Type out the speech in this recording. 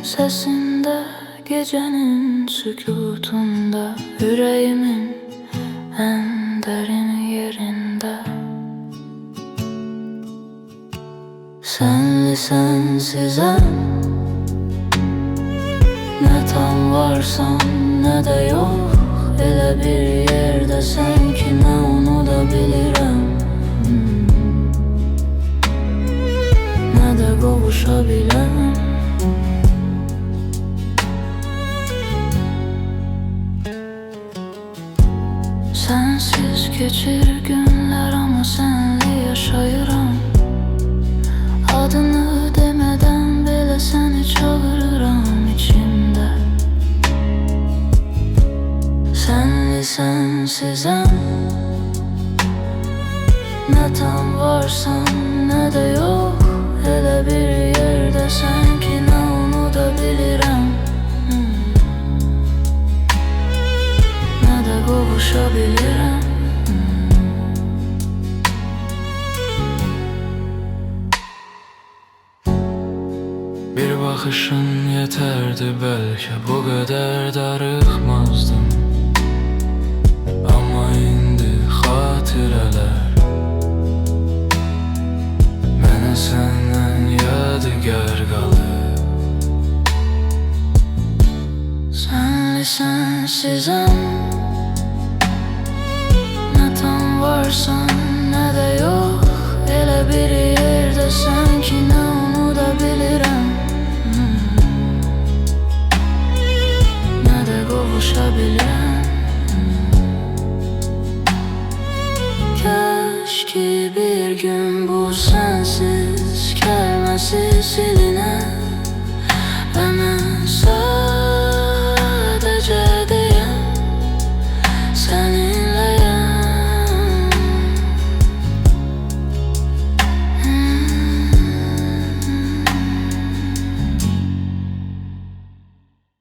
sesinde, gecenin sükutunda, yüreğimin en derin yerinde. Senli sensizem, ne tam varsan ne de yok. Elə bir yerdesən ki, ne onu da bilirəm, ne de qovuşabiləm. Sensiz geçir günler ama senli yaşayıram. Adını demeden bile seni çağırıram içimde. Senli sensizem, ne tam varsan ne de yok. Elə bir yerde sanki ne onu da bilirəm, ne de qovuşabilirəm. Bir bakışın yeterdi, belki bu kadar darıxmazdım. Ama indi xatirələr mənə səndən yadigar qalıb. Senli sensizem, ne tam varsan ne de yok. Elə bir yerde sanki ne onu da bilirəm, ne de qovuşabilirəm. Keşke bir gün bu sensiz gelmesi silinir.